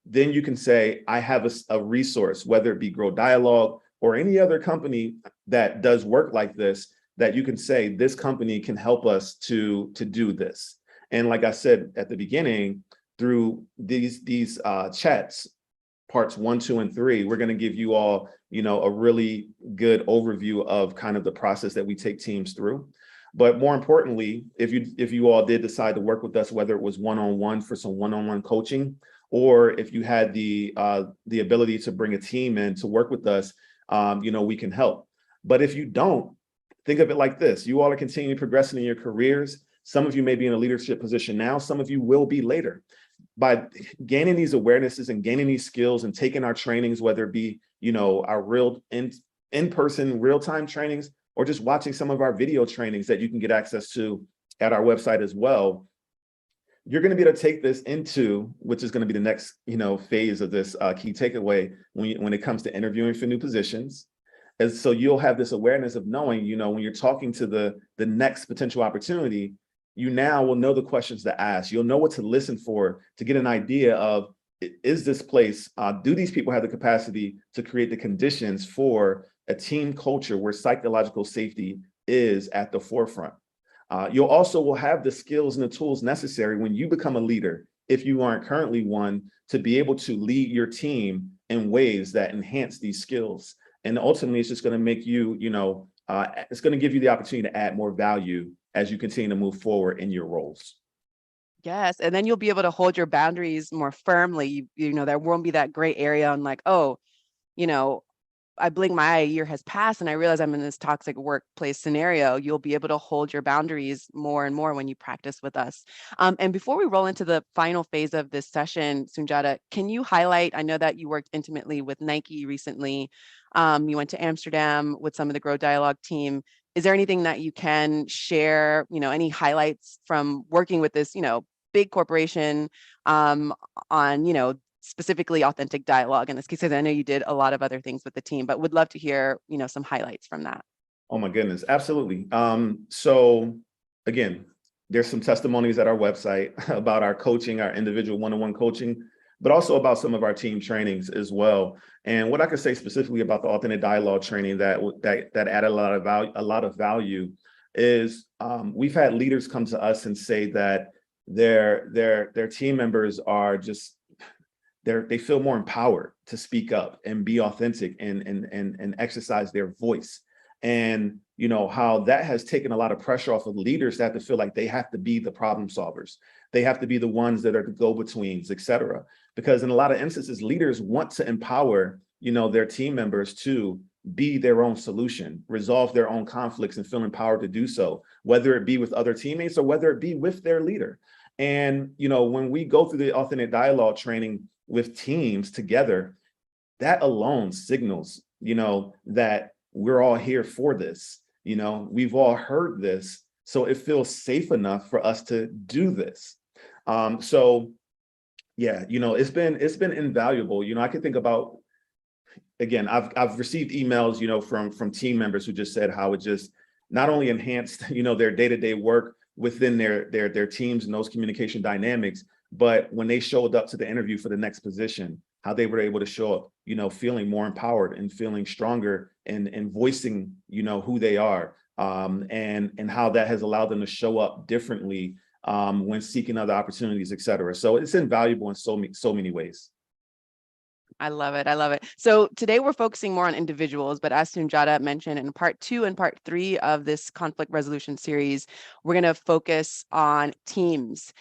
Speaker 2: then you can say, I have a resource, whether it be Grow Dialogue or any other company that does work like this, that you can say, this company can help us to do this. And like I said at the beginning, through these chats, parts 1, 2, and 3, we're going to give you all, a really good overview of kind of the process that we take teams through. But more importantly, if you all did decide to work with us, whether it was one-on-one for some one-on-one coaching, or if you had the ability to bring a team in to work with us, we can help. But if you don't, think of it like this: you all are continuing progressing in your careers. Some of you may be in a leadership position now. Some of you will be later. By gaining these awarenesses and gaining these skills and taking our trainings, whether it be, our real in-person real-time trainings, or just watching some of our video trainings that you can get access to at our website as well, you're going to be able to take this into, which is going to be the next, phase of this key takeaway when it comes to interviewing for new positions. And so you'll have this awareness of knowing, when you're talking to the next potential opportunity, you now will know the questions to ask. You'll know what to listen for to get an idea of, is this place, do these people have the capacity to create the conditions for a team culture where psychological safety is at the forefront? You'll also will have the skills and the tools necessary when you become a leader, if you aren't currently one, to be able to lead your team in ways that enhance these skills. And ultimately, it's just going to make you, it's going to give you the opportunity to add more value as you continue to move forward in your roles.
Speaker 1: Yes. And then you'll be able to hold your boundaries more firmly. There won't be that gray area on like, oh, I blink my eye, a year has passed and I realize I'm in this toxic workplace scenario. You'll be able to hold your boundaries more and more when you practice with us. And before we roll into the final phase of this session, Soon-Jahta, can you highlight, I know that you worked intimately with Nike recently. You went to Amsterdam with some of the Grow Dialogue team. Is there anything that you can share, any highlights from working with this, big corporation on, specifically authentic dialogue in this case? Because I know you did a lot of other things with the team, but would love to hear, some highlights from that.
Speaker 2: Oh my goodness, absolutely. So again, there's some testimonies at our website about our coaching, our individual one-on-one coaching, but also about some of our team trainings as well. And what I could say specifically about the authentic dialogue training that added a lot of value is we've had leaders come to us and say that their team members are just they feel more empowered to speak up and be authentic and exercise their voice. And how that has taken a lot of pressure off of leaders that have to feel like they have to be the problem solvers. They have to be the ones that are the go-betweens, et cetera. Because in a lot of instances, leaders want to empower, their team members to be their own solution, resolve their own conflicts and feel empowered to do so, whether it be with other teammates or whether it be with their leader. And, when we go through the authentic dialogue training with teams together, that alone signals, that we're all here for this. We've all heard this, so it feels safe enough for us to do this. So yeah, it's been invaluable. I can think about, again, I've received emails, from team members who just said how it just not only enhanced, their day-to-day work within their teams and those communication dynamics, but when they showed up to the interview for the next position, how they were able to show up, feeling more empowered and feeling stronger and voicing, who they are, and how that has allowed them to show up differently when seeking other opportunities, et cetera. So it's invaluable in so many ways.
Speaker 1: I love it. I love it. So today we're focusing more on individuals, but as Soon-Jahta mentioned in part 2 and part 3 of this conflict resolution series, we're going to focus on teams.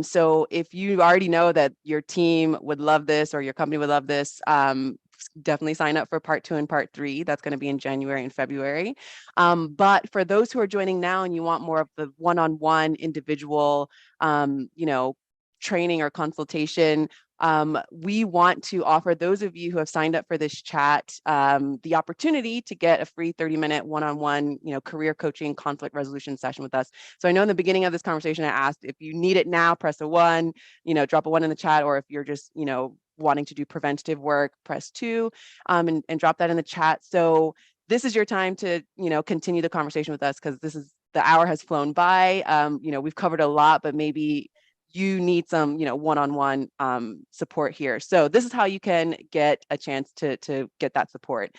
Speaker 1: So if you already know that your team would love this or your company would love this, definitely sign up for part 2 and part 3. That's going to be in January and February. But for those who are joining now and you want more of the one-on-one individual, training or consultation, we want to offer those of you who have signed up for this chat the opportunity to get a free 30-minute one-on-one, career coaching conflict resolution session with us. So I know in the beginning of this conversation, I asked if you need it now, press a 1, drop a 1 in the chat, or if you're just, wanting to do preventative work, press 2, and drop that in the chat. So this is your time to, continue the conversation with us, because the hour has flown by. We've covered a lot, but maybe you need some, one-on-one support here. So this is how you can get a chance to get that support.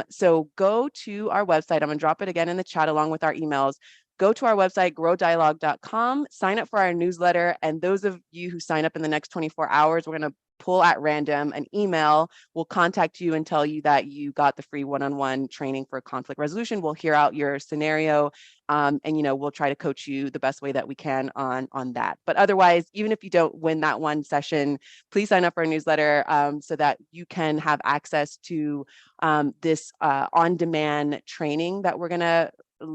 Speaker 1: So go to our website. I'm gonna drop it again in the chat along with our emails. Go to our website, growdialogue.com, sign up for our newsletter. And those of you who sign up in the next 24 hours, we're gonna pull at random an email. We'll contact you and tell you that you got the free one-on-one training for conflict resolution. We'll hear out your scenario, and we'll try to coach you the best way that we can on that. But otherwise, even if you don't win that one session, please sign up for our newsletter so that you can have access to this on-demand training that we're gonna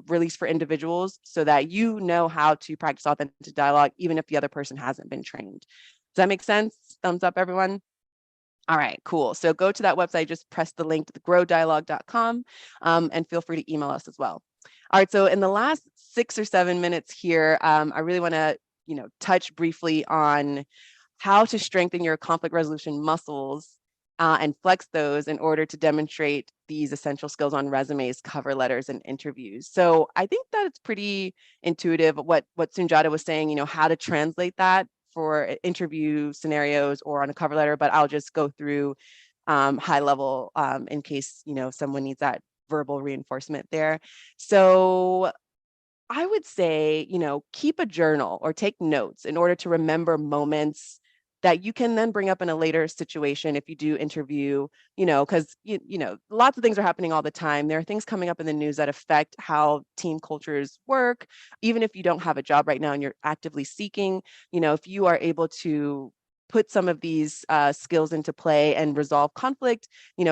Speaker 1: release for individuals, so that you know how to practice authentic dialogue even if the other person hasn't been trained. Does that make sense? Thumbs up, everyone. All right, cool. So go to that website, just press the link to the growdialogue.com, and feel free to email us as well. All right, so in the last 6 or 7 minutes here, I really want to, touch briefly on how to strengthen your conflict resolution muscles and flex those in order to demonstrate these essential skills on resumes, cover letters, and interviews. So I think that it's pretty intuitive what Soon-Jahta was saying, how to translate that for interview scenarios or on a cover letter, but I'll just go through high level in case, someone needs that verbal reinforcement there. So I would say, keep a journal or take notes in order to remember moments that you can then bring up in a later situation if you do interview, because, lots of things are happening all the time. There are things coming up in the news that affect how team cultures work. Even if you don't have a job right now and you're actively seeking, if you are able to put some of these skills into play and resolve conflict,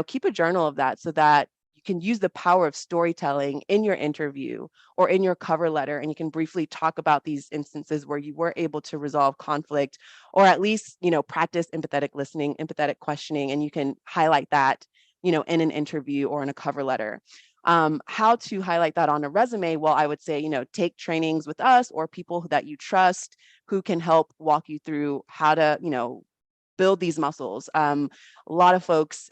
Speaker 1: keep a journal of that so that you can use the power of storytelling in your interview or in your cover letter, and you can briefly talk about these instances where you were able to resolve conflict, or at least, practice empathetic listening, empathetic questioning, and you can highlight that, in an interview or in a cover letter. How to highlight that on a resume? Well, I would say, take trainings with us or people that you trust who can help walk you through how to, build these muscles. A lot of folks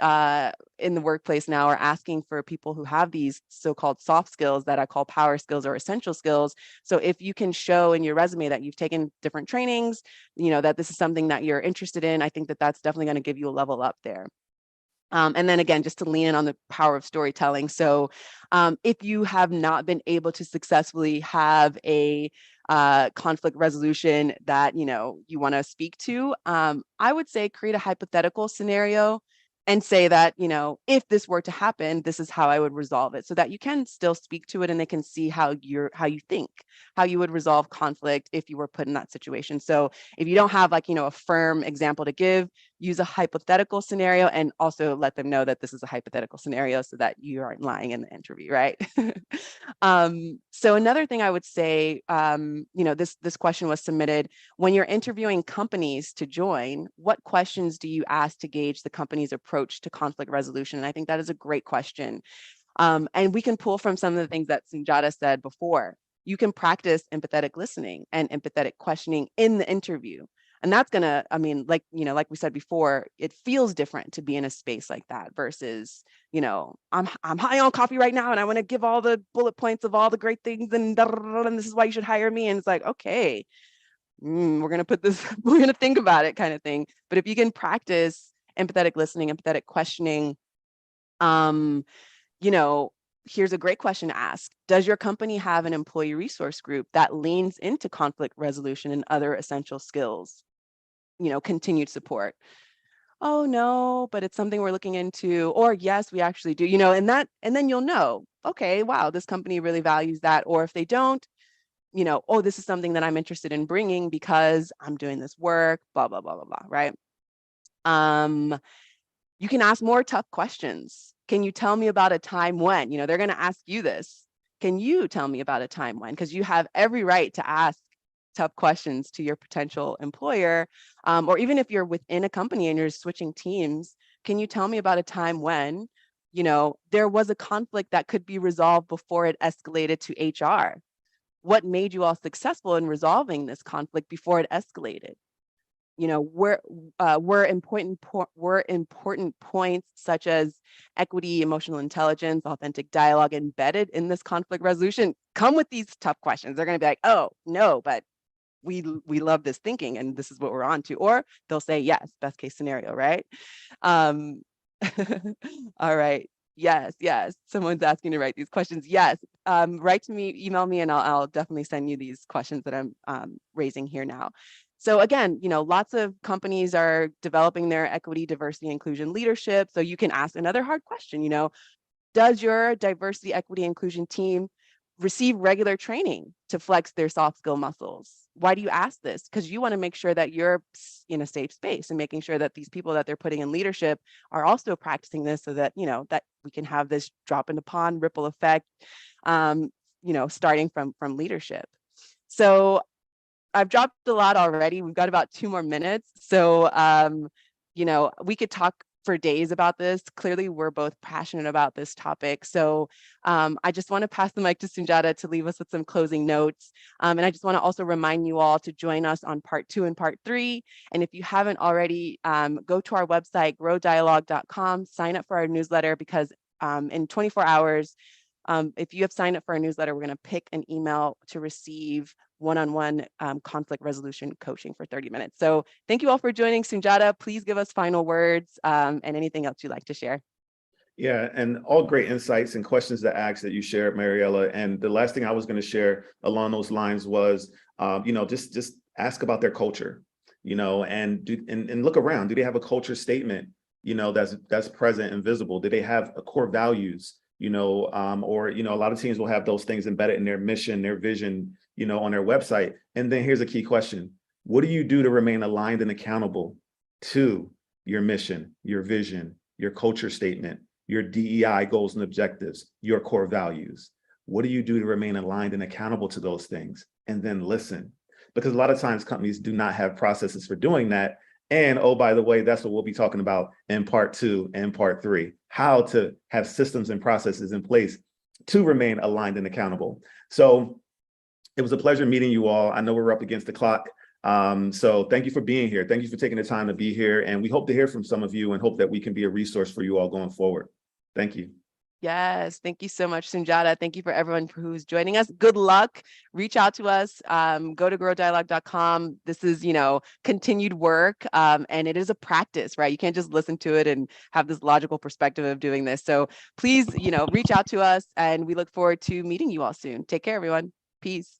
Speaker 1: in the workplace now are asking for people who have these so-called soft skills that I call power skills or essential skills. So if you can show in your resume that you've taken different trainings, that this is something that you're interested in, I think that that's definitely going to give you a level up there. And then again, just to lean in on the power of storytelling. So if you have not been able to successfully have a conflict resolution that, you want to speak to, I would say create a hypothetical scenario and say that, if this were to happen, this is how I would resolve it, so that you can still speak to it and they can see how you think, how you would resolve conflict if you were put in that situation. So if you don't have a firm example to give, use a hypothetical scenario, and also let them know that this is a hypothetical scenario so that you aren't lying in the interview, right? So another thing I would say, this question was submitted. When you're interviewing companies to join, what questions do you ask to gauge the company's approach to conflict resolution? And I think that is a great question. And we can pull from some of the things that Soon-Jahta said before. You can practice empathetic listening and empathetic questioning in the interview. And that's gonna, I mean, like we said before, it feels different to be in a space like that versus, I'm high on coffee right now and I want to give all the bullet points of all the great things and this is why you should hire me. And it's like, okay, we're gonna put this, we're gonna think about it, kind of thing. But if you can practice empathetic listening, empathetic questioning, you know, here's a great question to ask. Does your company have an employee resource group that leans into conflict resolution and other essential skills? Continued support. Oh no, but it's something we're looking into. Or yes, we actually do, and then you'll know, okay, wow, this company really values that. Or if they don't, oh, this is something that I'm interested in bringing because I'm doing this work, blah, blah, blah, blah, blah, right? You can ask more tough questions. Can you tell me about a time when? They're going to ask you this. Can you tell me about a time when? Because you have every right to ask tough questions to your potential employer, or even if you're within a company and you're switching teams, can you tell me about a time when, there was a conflict that could be resolved before it escalated to HR? What made you all successful in resolving this conflict before it escalated? Were important points such as equity, emotional intelligence, authentic dialogue embedded in this conflict resolution? Come with these tough questions. They're going to be like, oh no, but we love this thinking and this is what we're on to. Or they'll say yes, best case scenario, right? All right. Yes. Someone's asking to write these questions. Yes. Write to me, email me, and I'll definitely send you these questions that I'm raising here now. So again, lots of companies are developing their equity, diversity, inclusion leadership. So you can ask another hard question, does your diversity, equity, inclusion team receive regular training to flex their soft skill muscles? Why do you ask this? Because you want to make sure that you're in a safe space and making sure that these people that they're putting in leadership are also practicing this so that, that we can have this drop in the pond ripple effect, starting from leadership. So I've dropped a lot already. We've got about 2 more minutes. So, we could talk for days about this. Clearly, we're both passionate about this topic. So I just want to pass the mic to Soon-Jahta to leave us with some closing notes. And I just want to also remind you all to join us on part 2 and part 3. And if you haven't already, go to our website, growdialogue.com, sign up for our newsletter, because in 24 hours, if you have signed up for our newsletter, we're going to pick an email to receive one-on-one conflict resolution coaching for 30 minutes. So thank you all for joining. Soon-Jahta, please give us final words and anything else you'd like to share.
Speaker 2: Yeah, and all great insights and questions to ask that you shared, Maryella. And the last thing I was going to share along those lines was, just ask about their culture, and look around. Do they have a culture statement, that's present and visible? Do they have a core values? A lot of teams will have those things embedded in their mission, their vision, on their website. And then here's a key question. What do you do to remain aligned and accountable to your mission, your vision, your culture statement, your DEI goals and objectives, your core values? What do you do to remain aligned and accountable to those things? And then listen, because a lot of times companies do not have processes for doing that. And oh, by the way, that's what we'll be talking about in part 2 and part 3, how to have systems and processes in place to remain aligned and accountable. So it was a pleasure meeting you all. I know we're up against the clock. So thank you for being here. Thank you for taking the time to be here. And we hope to hear from some of you and hope that we can be a resource for you all going forward. Thank you.
Speaker 1: Yes, thank you so much, Soon-Jahta. Thank you for everyone who's joining us. Good luck. Reach out to us. Go to growdialogue.com. This is, continued work, and it is a practice, right? You can't just listen to it and have this logical perspective of doing this. So please, reach out to us, and we look forward to meeting you all soon. Take care, everyone. Peace.